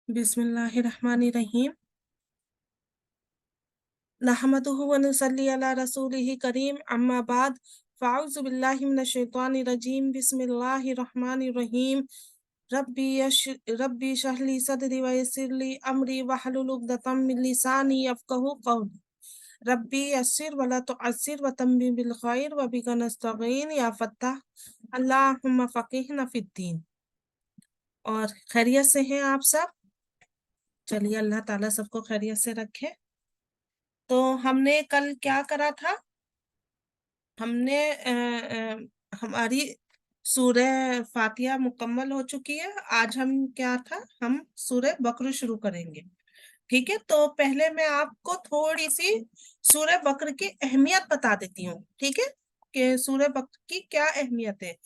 बिस्मिल्लाहिर्रहमानिर्रहीम। नहमदुहु व नुसल्ली अला रसूलिहि करीम, अम्मा बाद, फ़अऊज़ु बिल्लाहि मिनश शैतानिर रजीम, बिस्मिल्लाहिर्रहमानिर्रहीम। रब्बी शरह ली सदरी व यस्सिर ली अमरी वहलुल उक़दतम मिन लिसानी यफ़क़हू क़ौली। रब्बी यस्सिर व ला तुअस्सिर व तम्मिम बिल खैर व बिका नस्तईन या फ़त्ताह, अल्लाहुम्मा फ़क़िहना फ़िद्दीन। और खैरियत से हैं आप सब? चलिए, अल्लाह ताला सबको खैरियत से रखे। तो हमने कल क्या करा था? हमने हमारी सूरह फातिहा मुकम्मल हो चुकी है। आज हम क्या था, हम सूरह बकरा शुरू करेंगे। ठीक है, तो पहले मैं आपको थोड़ी सी सूरह बकरा की अहमियत बता देती हूँ। ठीक है, कि सूरह बकरा की क्या अहमियत है।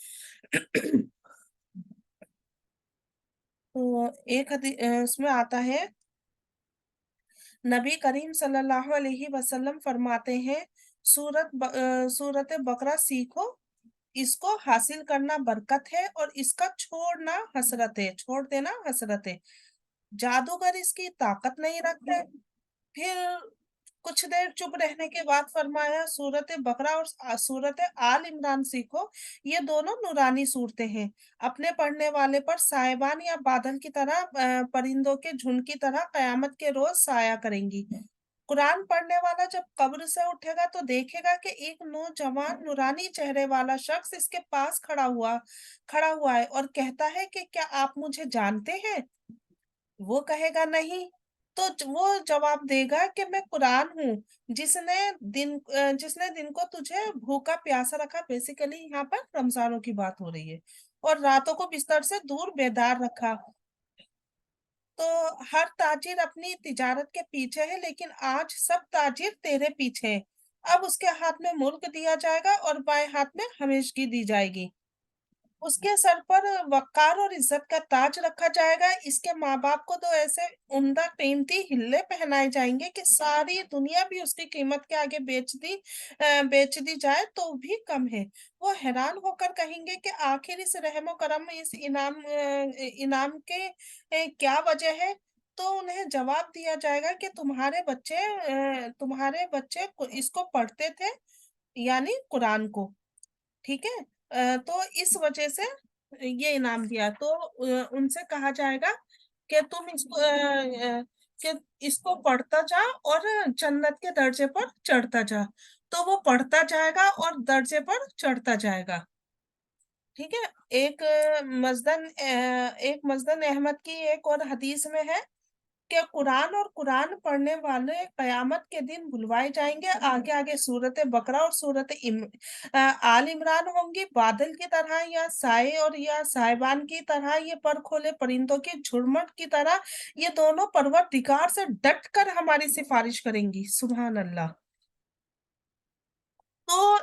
तो इसमें आता है, नबी करीम सल्लल्लाहु अलैहि वसल्लम फरमाते हैं, सूरत बकरा सीखो, इसको हासिल करना बरकत है और इसका छोड़ना हसरत है, छोड़ देना हसरत है। जादूगर इसकी ताकत नहीं रखते। फिर कुछ देर चुप रहने के बाद फरमाया, सूरत बकरा और सूरत आल इमरान सीखो, ये दोनों नूरानी सूरतें हैं। अपने पढ़ने वाले पर साहिबान या बादल की तरह, परिंदों के झुंड की तरह कयामत के रोज साया करेंगी। कुरान पढ़ने वाला जब कब्र से उठेगा तो देखेगा कि एक नौजवान नूरानी चेहरे वाला शख्स इसके पास खड़ा हुआ है और कहता है कि क्या आप मुझे जानते हैं? वो कहेगा नहीं। तो वो जवाब देगा कि मैं कुरान हूँ, जिसने दिन को तुझे भूखा प्यासा रखा। बेसिकली यहाँ पर रमजानों की बात हो रही है। और रातों को बिस्तर से दूर बेदार रखा। तो हर ताजिर अपनी तिजारत के पीछे है, लेकिन आज सब ताजिर तेरे पीछे है। अब उसके हाथ में मुल्क दिया जाएगा और बाएं हाथ में हमेशगी दी जाएगी। उसके सर पर वक़ार और इज्जत का ताज रखा जाएगा। इसके माँ बाप को तो ऐसे उम्दा कीमती हिल्ले पहनाए जाएंगे कि सारी दुनिया भी उसकी कीमत के आगे बेच दी जाए तो भी कम है। वो हैरान होकर कहेंगे कि आखिर इस रहमो करम, इस इनाम के क्या वजह है? तो उन्हें जवाब दिया जाएगा कि तुम्हारे बच्चे इसको पढ़ते थे, यानी कुरान को। ठीक है, तो इस वजह से ये इनाम दिया। तो उनसे कहा जाएगा कि तुम कि इसको पढ़ता जा और जन्नत के दर्जे पर चढ़ता जा। तो वो पढ़ता जाएगा और दर्जे पर चढ़ता जाएगा। ठीक है। एक मजदन अहमद की एक और हदीस में है कि कुरान और कुरान पढ़ने वाले कयामत के दिन बुलवाए जाएंगे। आगे आगे सूरत बकरा और आल इमरान होंगी, बादल की तरह या साए और या साहिबान की तरह, ये पर खोले परिंदों की झुरमुट की तरह। ये दोनों परवरदिगार से डट कर हमारी सिफारिश करेंगी। सुभान अल्लाह। तो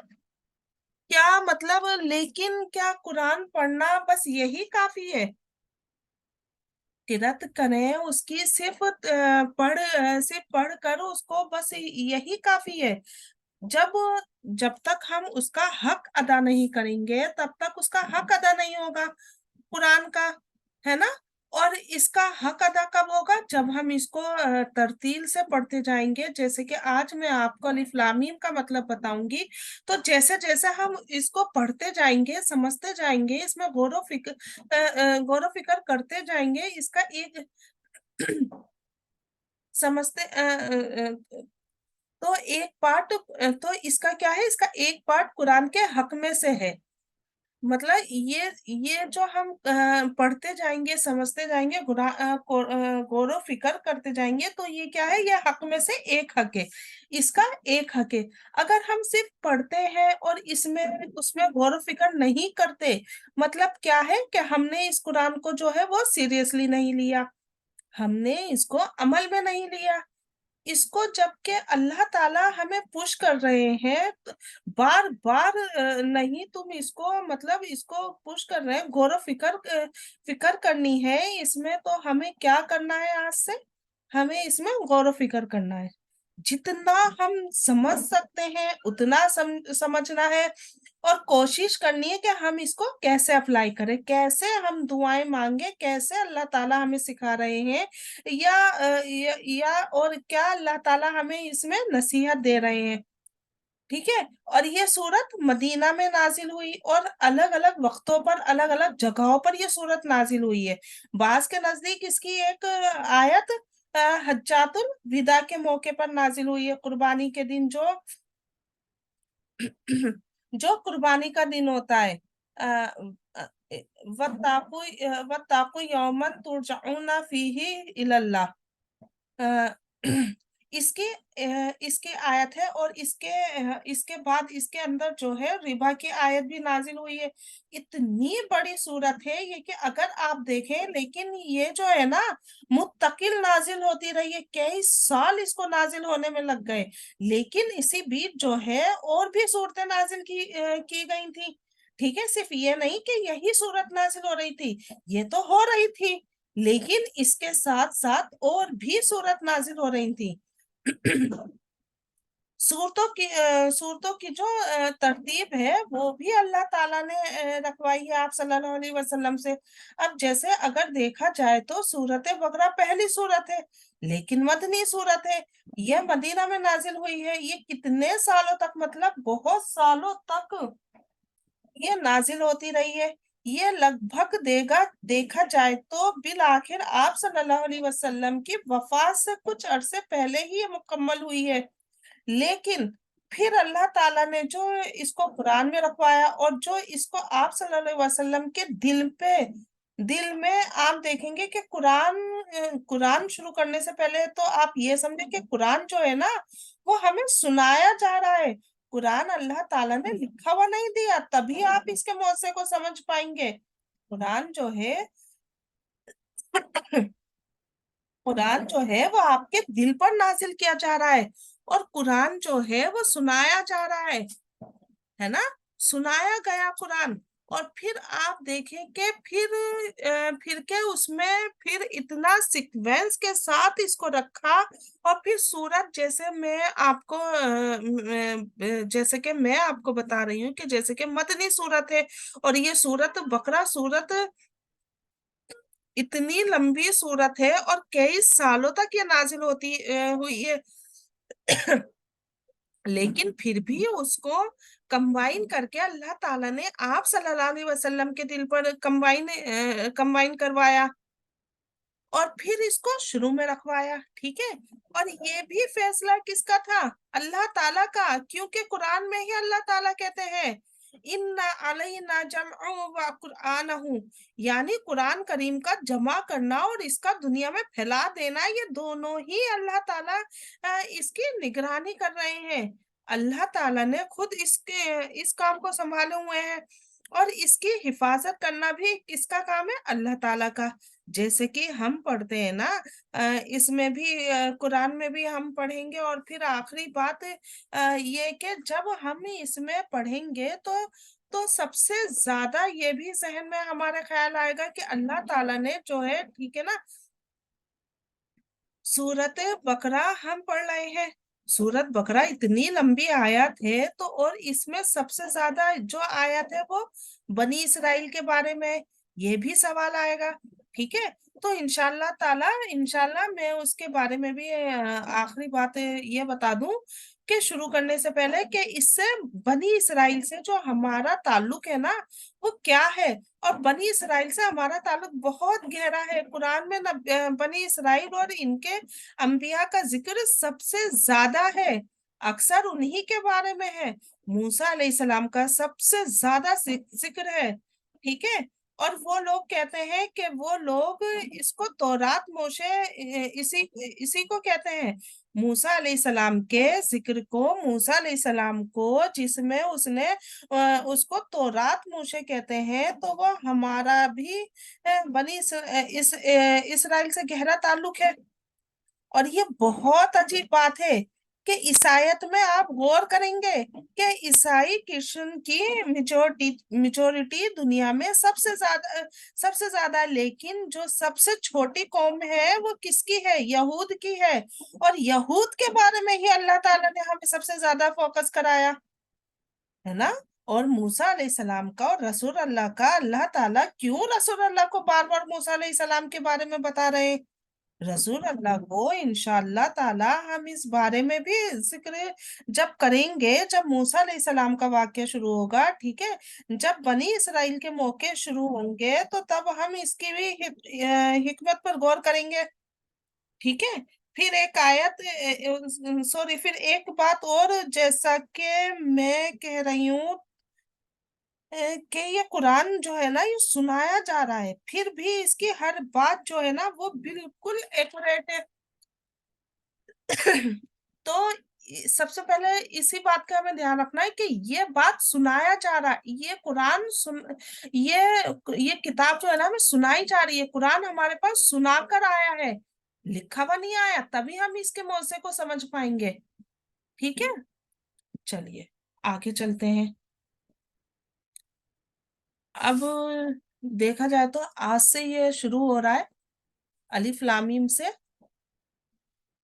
क्या मतलब, लेकिन क्या कुरान पढ़ना बस यही काफी है? किरत करें उसकी, सिर्फ पढ़ कर उसको बस यही काफी है? जब जब तक हम उसका हक अदा नहीं करेंगे तब तक उसका हक अदा नहीं होगा कुरान का, है ना। और इसका हक अदा कब होगा? जब हम इसको तरतील से पढ़ते जाएंगे। जैसे कि आज मैं आपको अलिफ लाम मीम का मतलब बताऊंगी। तो जैसे जैसे हम इसको पढ़ते जाएंगे, समझते जाएंगे, इसमें गौर फिक्र करते जाएंगे, इसका एक समझते तो एक पार्ट, तो इसका क्या है, इसका एक पार्ट कुरान के हक में से है। मतलब ये जो हम पढ़ते जाएंगे, समझते जाएंगे, गौर फिक्र करते जाएंगे, तो ये क्या है, ये हक में से एक हक है। इसका एक हक है। अगर हम सिर्फ पढ़ते हैं और इसमें उसमें गौर फिक्र नहीं करते, मतलब क्या है कि हमने इस कुरान को जो है वो सीरियसली नहीं लिया, हमने इसको अमल में नहीं लिया। इसको जबकि अल्लाह ताला हमें पुश कर रहे हैं, बार बार, नहीं तुम इसको, मतलब इसको पुश कर रहे हैं, फिक्र करनी है इसमें। तो हमें क्या करना है? आज से हमें इसमें गौर फिक्र करना है। जितना हम समझ सकते हैं उतना समझना है। और कोशिश करनी है कि हम इसको कैसे अप्लाई करें, कैसे हम दुआएं मांगे, कैसे अल्लाह ताला हमें सिखा रहे हैं, या और क्या अल्लाह ताला हमें इसमें नसीहत दे रहे हैं। ठीक है। और ये सूरत मदीना में नाजिल हुई और अलग अलग वक्तों पर अलग अलग जगहों पर ये सूरत नाजिल हुई है। बाज के नजदीक इसकी एक आयत हज्जातुल विदा के मौके पर नाजिल हुई है, कुर्बानी के दिन जो जो कुर्बानी का दिन होता है। वत्ताकु वत्ताकु यौमन तुरजऊना फीही इलल्लाह। अ, इसकी इसकी आयत है, और इसके बाद इसके अंदर जो है रिबा की आयत भी नाजिल हुई है। इतनी बड़ी सूरत है ये कि अगर आप देखें, लेकिन ये जो है ना मुत्तकिल नाजिल होती रही है, कई साल इसको नाजिल होने में लग गए। लेकिन इसी बीच जो है और भी सूरतें नाजिल की गई थी। ठीक है, सिर्फ ये नहीं कि यही सूरत नाजिल हो रही थी, ये तो हो रही थी, लेकिन इसके साथ साथ और भी सूरत नाजिल हो रही थी। सूरतों की जो तरतीब है वो भी अल्लाह ताला ने रखवाई है आप सल्लल्लाहु अलैहि वसल्लम से। अब जैसे अगर देखा जाए तो सूरत बकरा पहली सूरत है, लेकिन मदनी सूरत है। यह मदीना में नाजिल हुई है। ये कितने सालों तक, मतलब बहुत सालों तक ये नाजिल होती रही है। ये लगभग देखा जाए तो बिल आखिर आप सल्लल्लाहु अलैहि वसल्लम की वफात से कुछ अरसे पहले ही ये मुकम्मल हुई है। लेकिन फिर अल्लाह ताला ने जो इसको कुरान में रखवाया, और जो इसको आप सल्लल्लाहु अलैहि वसल्लम के दिल में आप देखेंगे कि कुरान शुरू करने से पहले तो आप ये समझे कि कुरान जो है ना वो हमें सुनाया जा रहा है। कुरान अल्लाह ताला ने लिखा हुआ नहीं दिया, तभी आप इसके मौसे को समझ पाएंगे। कुरान जो है कुरान जो है वो आपके दिल पर नाजिल किया जा रहा है, और कुरान जो है वो सुनाया जा रहा है ना, सुनाया गया कुरान। और फिर आप देखें कि फिर के उसमें फिर इतना सीक्वेंस के साथ इसको रखा। और फिर सूरत, जैसे कि मैं आपको बता रही हूँ कि जैसे कि मदनी सूरत है, और ये सूरत बकरा सूरत इतनी लंबी सूरत है, और कई सालों तक ये नाजिल हुई है। लेकिन फिर भी उसको कंबाइन करके अल्लाह ताला ने आप सल्लल्लाहु अलैहि वसल्लम के दिल पर कंबाइन करवाया, और फिर इसको शुरू में रखवाया। ठीक है। और ये भी फैसला किसका था? अल्लाह ताला का, क्योंकि कुरान में ही अल्लाह ताला कहते हैं इन्ना अलैना जमअ व कुरआनहू, यानी कुरान करीम का जमा करना और इसका दुनिया में फैला देना, ये दोनों ही अल्लाह ताला इसकी निगरानी कर रहे हैं। अल्लाह ताला ने खुद इस काम को संभाले हुए हैं, और इसकी हिफाजत करना भी किसका काम है? अल्लाह ताला का। जैसे कि हम पढ़ते हैं ना, इसमें भी कुरान में भी हम पढ़ेंगे। और फिर आखिरी बात ये कि जब हम इसमें पढ़ेंगे तो सबसे ज्यादा ये भी जहन में हमारे ख्याल आएगा कि अल्लाह ताला ने जो है, ठीक है ना, सूरत बकरा हम पढ़ रहे हैं। सूरत बकरा इतनी लंबी आयत है, तो और इसमें सबसे ज्यादा जो आयत है वो बनी इसराइल के बारे में है। ये भी सवाल आएगा। ठीक है। तो इंशाल्लाह मैं उसके बारे में भी आखिरी बात ये बता दूं कि शुरू करने से पहले, कि इससे बनी इसराइल से जो हमारा ताल्लुक है ना वो क्या है। और बनी इसराइल से हमारा ताल्लुक बहुत गहरा है। कुरान में बनी इसराइल और इनके अंबिया का जिक्र सबसे ज्यादा है, अक्सर उन्हीं के बारे में है। मूसा अलैहिस्सलाम का सबसे ज्यादा जिक्र है। ठीक है। और वो लोग कहते हैं कि वो लोग इसको तौरात मोशे इसी इसी को कहते हैं। मूसा अलैहिस्सलाम को जिसमें उसने उसको तौरात मूसे कहते हैं, तो वो हमारा भी इसराइल से गहरा ताल्लुक है। और ये बहुत अजीब बात है कि ईसाइयत में आप गौर करेंगे कि ईसाई क्रिश्चियन की मेजोरिटी दुनिया में सबसे ज्यादा, लेकिन जो सबसे छोटी कौम है वो किसकी है? यहूद की है। और यहूद के बारे में ही अल्लाह ताला ने हमें सबसे ज्यादा फोकस कराया, है ना। और मूसा अलैहिस्सलाम का और रसूल अल्लाह का अल्लाह ताला क्यों रसूल अल्लाह को बार बार मूसा अलैहिस्सलाम के बारे में बता रहे हैं? रसूल अल्लाह को इंशाअल्लाह ताला हम इस बारे में भी जिक्र जब करेंगे, जब मूसा अलैहिस्सलाम का वाक्य शुरू होगा, ठीक है, जब बनी इसराइल के मौके शुरू होंगे, तो तब हम इसकी भी हिकमत पर गौर करेंगे, ठीक है। फिर एक आयत, सॉरी, फिर एक बात और, जैसा कि मैं कह रही हूँ कि ये कुरान जो है ना, ये सुनाया जा रहा है, फिर भी इसकी हर बात जो है ना वो बिल्कुल एक्यूरेट है। तो सबसे पहले इसी बात का हमें ध्यान रखना है कि ये बात सुनाया जा रहा है, ये कुरान ये किताब जो है ना हमें सुनाई जा रही है, कुरान हमारे पास सुनाकर आया है, लिखा हुआ नहीं आया, तभी हम इसके मौजे को समझ पाएंगे, ठीक है। चलिए आगे चलते हैं। अब देखा जाए तो आज से ये शुरू हो रहा है, अलिफ लाम मीम से,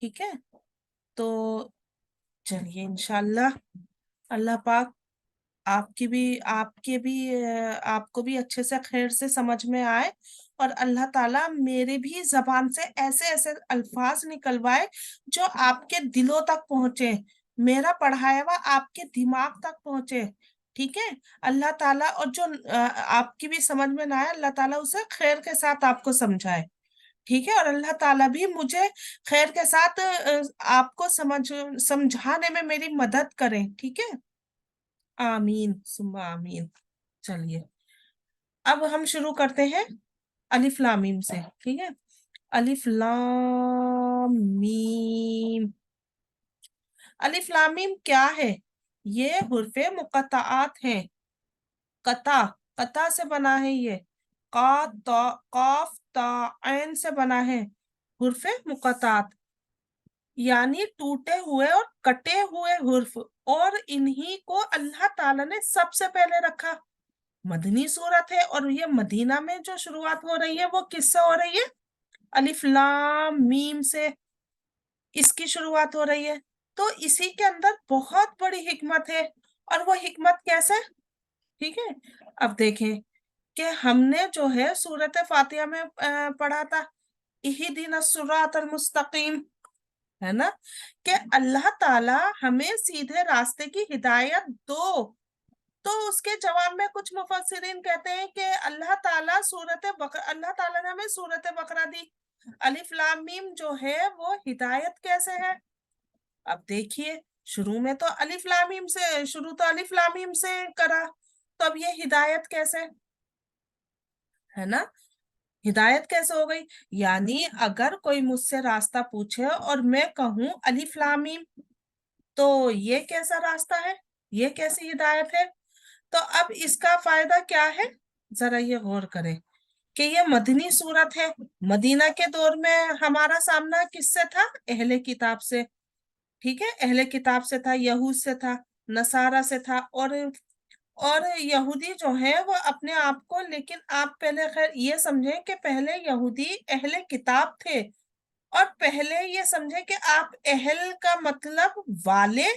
ठीक है। तो चलिए इंशाल्लाह अल्लाह पाक आपको भी अच्छे से खैर से समझ में आए, और अल्लाह ताला मेरे भी जबान से ऐसे ऐसे अल्फाज निकलवाए जो आपके दिलों तक पहुंचे, मेरा पढ़ाया हुआ आपके दिमाग तक पहुंचे, ठीक है। अल्लाह ताला, और जो आपकी भी समझ में ना आए, अल्लाह ताला उसे खैर के साथ आपको समझाए, ठीक है। और अल्लाह ताला भी मुझे खैर के साथ आपको समझाने में मेरी मदद करें, ठीक है। आमीन सुम्मा आमीन। चलिए अब हम शुरू करते हैं अलिफ लाम मीम से, ठीक है। अलिफ लाम मीम। अलिफ लाम मीम क्या है? ये हुर्फे मुकत्ताआत हैं। कता, कता से बना है ये, का ता काफ ता ऐन से बना है, हुर्फे मुकत्ताआत, यानी टूटे हुए और कटे हुए हुर्फ, और इन्हीं को अल्लाह ताला ने सबसे पहले रखा। मदनी सूरत है, और ये मदीना में जो शुरुआत हो रही है वो किससे हो रही है? अलिफ लाम मीम से इसकी शुरुआत हो रही है। तो इसी के अंदर बहुत बड़ी हिकमत है, और वो हिकमत कैसे, ठीक है। अब देखें कि हमने जो है सूरत फातिहा में पढ़ा था, इहदिना सिरातल मुस्तकीम, है ना, कि अल्लाह ताला हमें सीधे रास्ते की हिदायत दो। तो उसके जवाब में कुछ मुफस्सिरीन कहते हैं कि अल्लाह ताला ने हमें सूरत बकरा दी, अलिफ लाम मीम जो है वो हिदायत कैसे है? अब देखिए, शुरू में तो अलिफ लाम मीम से शुरू, तो अलिफ लाम मीम से करा, तो अब ये हिदायत कैसे, है ना, हिदायत कैसे हो गई? यानी अगर कोई मुझसे रास्ता पूछे और मैं कहूं अलिफ लाम मीम, तो ये कैसा रास्ता है, ये कैसी हिदायत है? तो अब इसका फायदा क्या है, जरा ये गौर करें कि ये मदनी सूरत है। मदीना के दौर में हमारा सामना किससे था? अहले किताब से, ठीक है, अहले किताब से था, यहूद से था, नसारा से था, और यहूदी जो है वो अपने आप को, लेकिन आप पहले खैर ये समझें कि पहले यहूदी अहले किताब थे, और पहले ये समझे कि आप अहल का मतलब वाले,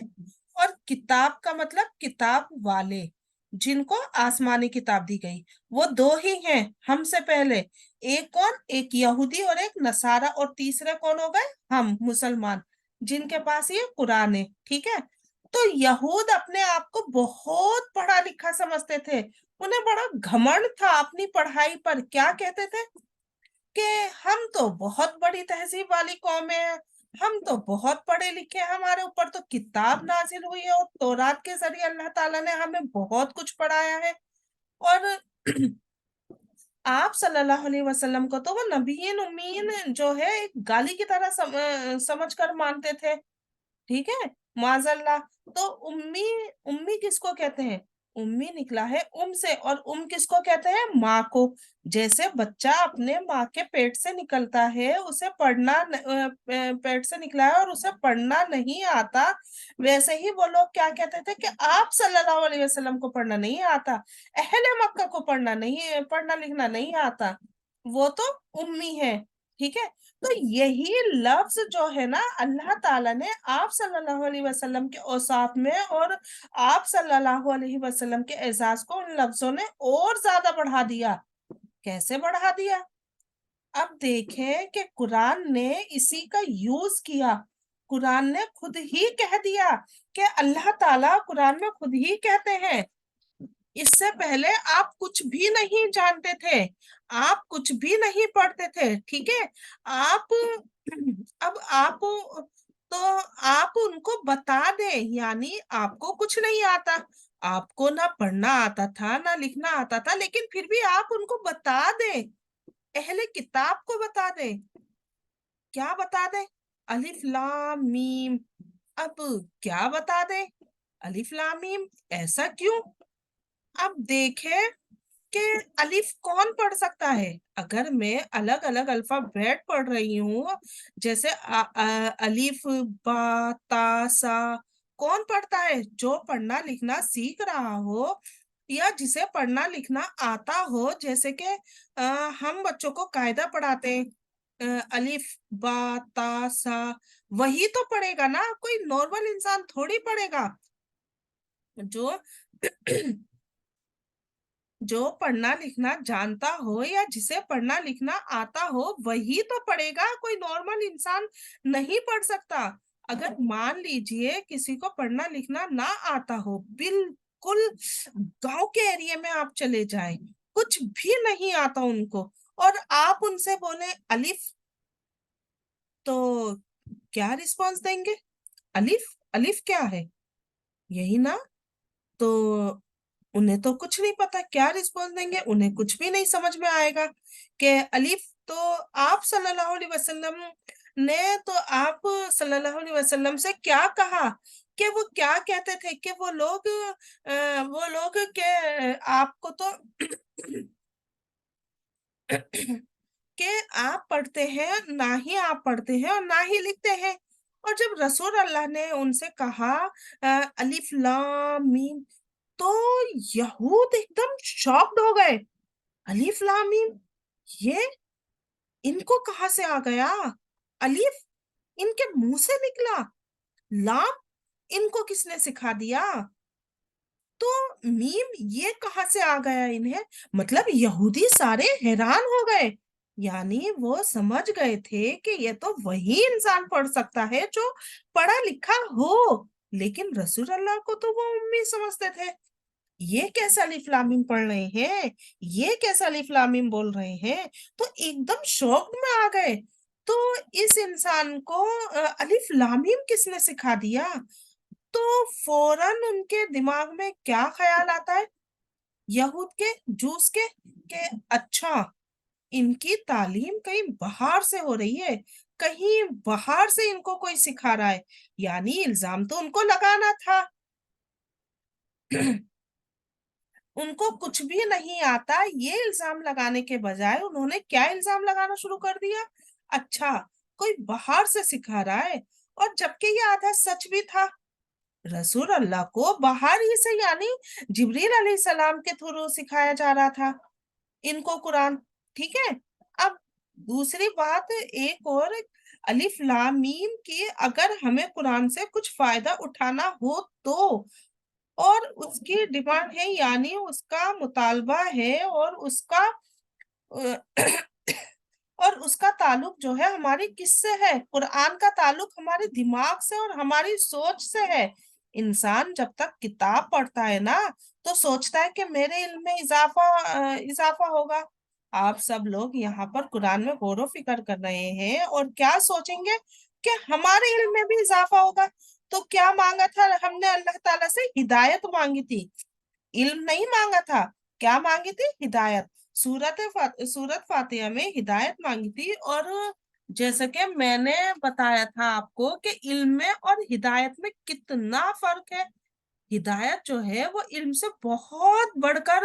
और किताब का मतलब किताब वाले, जिनको आसमानी किताब दी गई, वो दो ही हैं हमसे पहले। एक कौन? एक यहूदी और एक नसारा, और तीसरे कौन हो गए? हम मुसलमान, जिनके पास ये कुरान है, ठीक है। तो यहूद अपने आप को बहुत पढ़ा लिखा समझते थे, उन्हें बड़ा घमंड था अपनी पढ़ाई पर। क्या कहते थे कि हम तो बहुत बड़ी तहजीब वाली कौम है, हम तो बहुत पढ़े लिखे हैं, हमारे ऊपर तो किताब नाजिल हुई है, और तौरात के जरिए अल्लाह ताला ने हमें बहुत कुछ पढ़ाया है। और आप सल्लल्लाहु अलैहि वसल्लम को तो वो नबीय्युन उम्मीय्यन जो है एक गाली की तरह समझ कर मानते थे, ठीक है, माजल्ला। तो उम्मी, उम्मी किसको कहते हैं? उम्मी निकला है से, और किसको कहते हैं? माँ को। जैसे बच्चा अपने माँ के पेट से निकलता है, उसे पेट से निकला है और उसे पढ़ना नहीं आता, वैसे ही वो लोग क्या कहते थे कि आप सल्लल्लाहु अलैहि वसल्लम को पढ़ना नहीं आता, अहले मक्का को पढ़ना लिखना नहीं आता, वो तो उम्मी है। ٹھیک ہے، تو یہی لفظ جو ہے نا اللہ تعالیٰ نے آپ صلی اللہ علیہ وسلم کے اوصاف میں اور آپ صلی اللہ علیہ وسلم کے اعزاز کو ان لفظوں نے اور زیادہ بڑھا دیا۔ کیسے بڑھا دیا؟ اب دیکھیں کہ قرآن نے اسی کا یوز کیا، قرآن نے خود ہی کہہ دیا کہ اللہ تعالیٰ قرآن میں خود ہی کہتے ہیں اس سے پہلے آپ کچھ بھی نہیں جانتے تھے، آپ کچھ بھی نہیں پڑھتے تھے، ٹھیک ہے، آپ اب آپ تو آپ ان کو بتا دیں، یعنی آپ کو کچھ نہیں آتا، آپ کو نہ پڑھنا آتا تھا نہ لکھنا آتا تھا، لیکن پھر بھی آپ ان کو بتا دیں، اہل کتاب کو بتا دیں، کیا بتا دیں؟ الف لام میم۔ اب کیا بتا دیں؟ الف لام میم، ایسا کیوں؟ اب دیکھیں کہ الف کون پڑھ سکتا ہے؟ اگر میں الگ الگ الفابیٹ پڑھ رہی ہوں، جیسے الف با تا سا، کون پڑھتا ہے؟ جو پڑھنا لکھنا سیکھ رہا ہو یا جسے پڑھنا لکھنا آتا ہو، جیسے کہ ہم بچوں کو قاعدہ پڑھاتے ہیں، الف با تا سا، وہی تو پڑھے گا نا، کوئی نارمل انسان تھوڑی پڑھے گا۔ جو جو پڑھنا لکھنا جانتا ہو یا جسے پڑھنا لکھنا آتا ہو وہی تو پڑھے گا، کوئی نارمل انسان نہیں پڑھ سکتا۔ اگر مان لیجئے کسی کو پڑھنا لکھنا نہ آتا ہو، بالکل گاؤں کے ایریے میں آپ چلے جائیں، کچھ بھی نہیں آتا ان کو، اور آپ ان سے بولیں الف، تو کیا رسپانس دیں گے؟ الف الف کیا ہے؟ یہی نا، تو انہیں تو کچھ نہیں پتا، کیا رسپانس دیں گے؟ انہیں کچھ بھی نہیں سمجھ میں آئے گا کہ الف تو آپ صلی اللہ علیہ وسلم نے تو آپ صلی اللہ علیہ وسلم سے کیا کہا کہ وہ کیا کہتے تھے کہ وہ لوگ کہ آپ کو تو کہ آپ پڑھتے ہیں، نہ ہی آپ پڑھتے ہیں اور نہ ہی لکھتے ہیں۔ اور جب رسول اللہ نے ان سے کہا الف لام میم، تو یہود ایک دم شاکڈ ہو گئے، الف لام میم، یہ ان کو کہاں سے آ گیا؟ الف ان کے منہ سے نکلا، لام ان کو کس نے سکھا دیا؟ تو میم یہ کہاں سے آ گیا انہیں؟ مطلب یہودی سارے حیران ہو گئے، یعنی وہ سمجھ گئے تھے کہ یہ تو وہی انسان پڑھ سکتا ہے جو پڑھا لکھا ہو، لیکن رسول اللہ کو تو وہ امی سمجھتے تھے۔ یہ کیسا الف لام میم پڑھ رہے ہیں، یہ کیسا الف لام میم بول رہے ہیں؟ تو ایک دم شوق میں آ گئے۔ تو اس انسان کو الف لام میم کس نے سکھا دیا؟ تو فوراً ان کے دماغ میں کیا خیال آتا ہے؟ یہود کے جوس کے، کہ اچھا ان کی تعلیم کہیں باہر سے ہو رہی ہے، کہیں باہر سے ان کو کوئی سکھا رہا ہے، یعنی الزام تو ان کو لگانا تھا۔ ان کو کچھ بھی نہیں آتا، یہ الزام لگانے کے بجائے انہوں نے کیا الزام لگانا شروع کر دیا؟ اچھا کوئی باہر سے سکھا رہا ہے، اور جبکہ یہ آدھا سچ بھی تھا۔ رسول اللہ کو باہر ہی سے، یعنی جبریل علیہ السلام کے تھرو سکھایا جا رہا تھا ان کو قرآن، ٹھیک ہے۔ اب دوسری بات ایک اور، الف لام میم کی اگر ہمیں قرآن سے کچھ فائدہ اٹھانا ہو تو، اور اس کی ڈیمانڈ ہے، یعنی اس کا مطالبہ ہے، اور اس کا اور اس کا تعلق جو ہے ہماری کس سے ہے؟ قرآن کا تعلق ہمارے دماغ سے اور ہماری سوچ سے ہے۔ انسان جب تک کتاب پڑھتا ہے نا تو سوچتا ہے کہ میرے علم میں اضافہ ہوگا۔ آپ سب لوگ یہاں پر قرآن میں غور و فکر کر رہے ہیں اور کیا سوچیں گے کہ ہمارے علم میں بھی اضافہ ہوگا۔ تو کیا مانگا تھا ہم نے اللہ تعالیٰ سے؟ ہدایت مانگی تھی، علم نہیں مانگا تھا۔ کیا مانگی تھی؟ ہدایت۔ سورت فاتحہ میں ہدایت مانگی تھی، اور جیسا کہ میں نے بتایا تھا آپ کو کہ علم میں اور ہدایت میں کتنا فرق ہے۔ ہدایت جو ہے وہ علم سے بہت بڑھ کر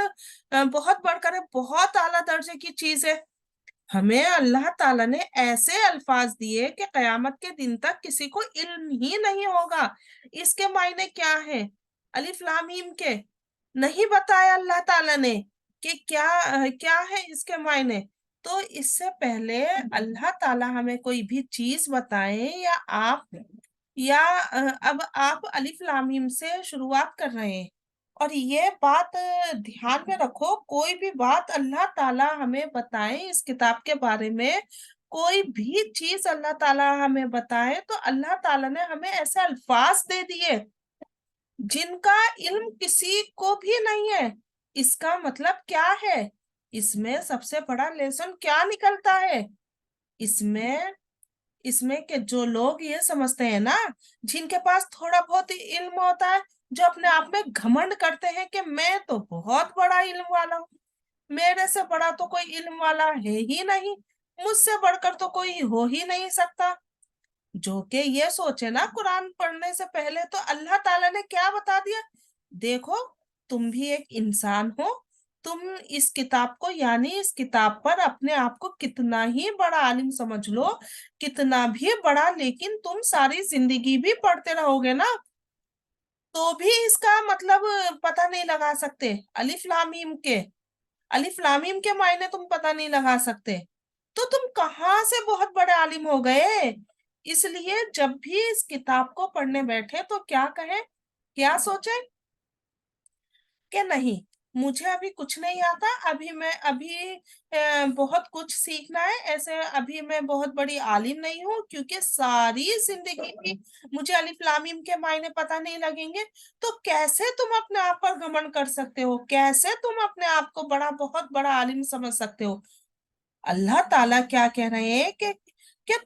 بہت اعلیٰ درجے کی چیز ہے۔ ہمیں اللہ تعالیٰ نے ایسے الفاظ دیے کہ قیامت کے دن تک کسی کو علم ہی نہیں ہوگا اس کے معنی کیا ہے، الف لام میم کے نہیں بتایا اللہ تعالیٰ نے کہ کیا ہے اس کے معنی۔ तो इससे पहले अल्लाह ताला हमें कोई भी चीज बताए, या आप, या अब आप अलिफ लाम मीम से शुरुआत कर रहे हैं, और ये बात ध्यान में रखो, कोई भी बात अल्लाह ताला हमें बताए इस किताब के बारे में, कोई भी चीज अल्लाह ताला हमें बताए, तो अल्लाह ताला ने हमें ऐसे अल्फाज दे दिए जिनका इल्म किसी को भी नहीं है। इसका मतलब क्या है? इसमें सबसे बड़ा लेसन क्या निकलता है? इसमें इसमें के जो लोग ये समझते हैं ना, जिनके पास थोड़ा बहुत ही इल्म होता है, जो अपने आप में घमंड करते हैं कि मैं तो बहुत बड़ा इल्म वाला हूँ, मेरे से बड़ा तो कोई इल्म वाला है ही नहीं, मुझसे बढ़कर तो कोई हो ही नहीं सकता। जो कि ये सोचे ना, कुरान पढ़ने से पहले तो अल्लाह ताला ने क्या बता दिया, देखो तुम भी एक इंसान हो, तुम इस किताब को, यानी इस किताब पर अपने आप को कितना ही बड़ा आलिम समझ लो, कितना भी बड़ा, लेकिन तुम सारी जिंदगी भी पढ़ते रहोगे ना, तो भी इसका मतलब पता नहीं लगा सकते। अलिफ लाम मीम के, अलिफ लाम मीम के मायने तुम पता नहीं लगा सकते, तो तुम कहाँ से बहुत बड़े आलिम हो गए? इसलिए जब भी इस किताब को पढ़ने बैठे तो क्या कहे, क्या सोचे कि नहीं, मुझे अभी कुछ नहीं आता, अभी बहुत कुछ सीखना है, ऐसे अभी मैं बहुत बड़ी आलिम नहीं हूँ, क्योंकि सारी जिंदगी भी मुझे अलिफ लाम मीम के मायने पता नहीं लगेंगे। तो कैसे तुम अपने आप पर घमंड कर सकते हो? कैसे तुम अपने आप को बड़ा, बहुत बड़ा आलिम समझ सकते हो? अल्लाह ताला क्या कह रहे हैं कि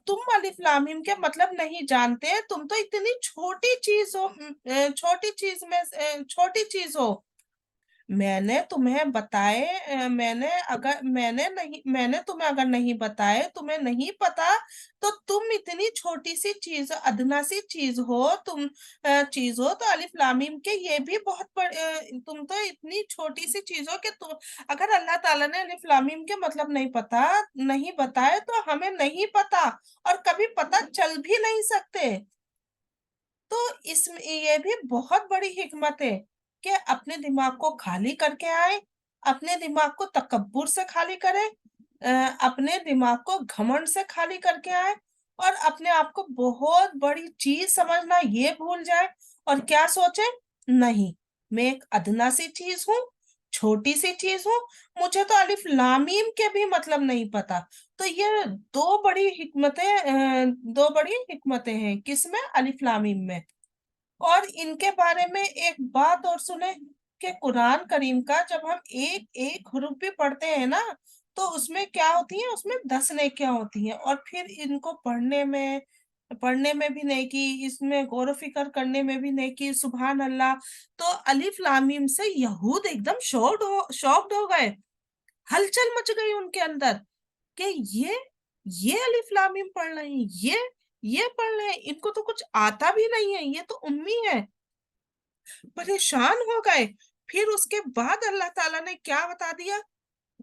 तुम अलिफ लाम मीम के मतलब नहीं जानते, तुम तो इतनी छोटी चीज हो, छोटी चीज में छोटी चीज हो। मैंने तुम्हें बताए, मैंने तुम्हें अगर नहीं बताए, तुम्हें नहीं पता, तो तुम इतनी छोटी सी चीज, अदना सी चीज हो, तुम चीज हो, तो अलिफ लाम मीम के ये भी बहुत बड़े, तुम तो इतनी छोटी सी चीज हो कि तुम, अगर अल्लाह ताला ने अलिफ लाम मीम के मतलब नहीं पता, नहीं बताए, तो हमें नहीं पता, और कभी पता चल भी नहीं सकते। तो इसमें ये भी बहुत बड़ी हिकमत है कि अपने दिमाग को खाली करके आए, अपने दिमाग को तकब्बुर से खाली करें, अपने दिमाग को घमंड से खाली करके आए, और अपने आप को बहुत बड़ी चीज समझना ये भूल जाए, और क्या सोचे, नहीं, मैं एक अदना सी चीज हूँ, छोटी सी चीज हूँ, मुझे तो अलिफ लाम मीम के भी मतलब नहीं पता। तो ये दो बड़ी हिकमतें हैं, किसमें? अलिफ लाम मीम में। और इनके बारे में एक बात और सुने, कि कुरान करीम का जब हम एक एक हरूफ भी पढ़ते हैं ना, तो उसमें क्या होती है, उसमें 10 नेकियां होती हैं, और फिर इनको पढ़ने में भी नेकी, इसमें गौर व फिक्र करने में भी नेकी, सुभान अल्लाह। तो अलिफ लाम मीम से यहूद एकदम शॉक्ड हो गए, हलचल मच गई उनके अंदर, कि ये अलिफ लाम मीम पढ़ रहे हैं, ये पढ़ रहे हैं, इनको तो कुछ आता भी नहीं है, ये तो उम्मी है। परेशान हो गए। फिर उसके बाद अल्लाह ताला ने क्या बता दिया,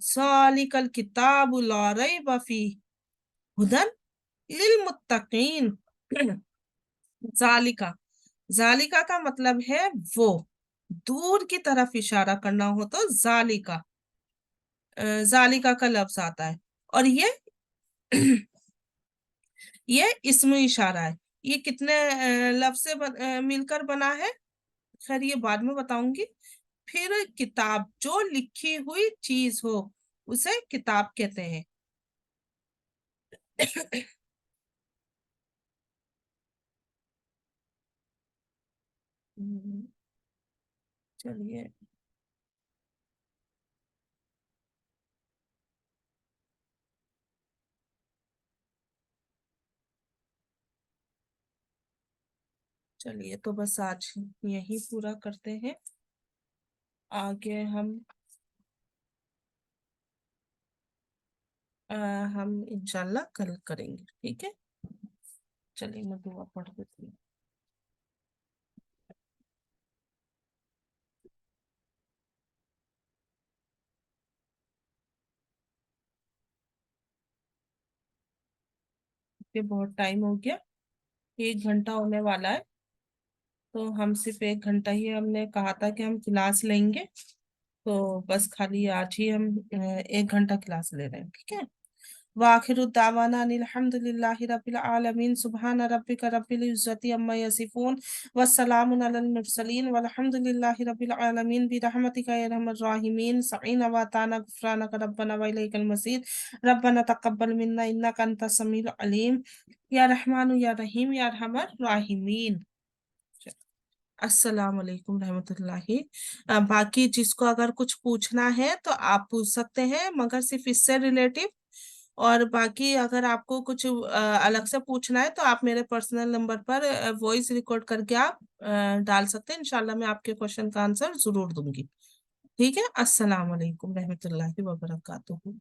सालिकल किताबु ला रैब फीह हुदन लिल मुत्तकीन। जालिका, जालिका का मतलब है वो, दूर की तरफ इशारा करना हो तो जालिका, जालिका का लफ्ज आता है। और ये ये इस्म इशारा है। ये कितने लफ्ज से मिलकर बना है, खैर ये बाद में बताऊंगी। फिर किताब, जो लिखी हुई चीज हो उसे किताब कहते हैं। हम्म, चलिए, चलिए तो बस आज यही पूरा करते हैं, आगे अ, हम इंशाल्लाह कल करेंगे, ठीक है। चलिए मैं दुआ पढ़ देती हूँ। ये बहुत टाइम हो गया, 1 घंटा होने वाला है, तो हम सिर्फ 1 घंटा ही हमने कहा था कि हम क्लास लेंगे, तो बस खाली आज ही हम 1 घंटा क्लास ले रहे हैं, ठीक है। वाखिरु दावाना अनिल हम्दुलिल्लाहि रब्बिल आलमीन सुब्हाना रब्बिका रब्बिल इज्जति अम्मा यसिफून वस्सलामुन अलल मुरसलीन वल्हम्दुलिल्लाहि रब्बिल आलमीन बिरहमतिका या अरहमर राहिमीन सईना व ताना गुफरानक रब्बना व इलैकल मसीर रब्बना तक़ब्बल मिन्ना इन्नका अंतस समीउल अलीम या रहमानु या रहीम या अरहमर राहिमीन। अस्सलाम वालेकुम रहमतुल्लाहि। बाकी जिसको अगर कुछ पूछना है तो आप पूछ सकते हैं, मगर सिर्फ इससे रिलेटिव। और बाकी अगर आपको कुछ अलग से पूछना है तो आप मेरे पर्सनल नंबर पर वॉइस रिकॉर्ड करके आप डाल सकते हैं। इंशाल्लाह मैं आपके क्वेश्चन का आंसर जरूर दूंगी। ठीक है। अस्सलाम वालेकुम रहमतुल्लाहि व बरकातुहू।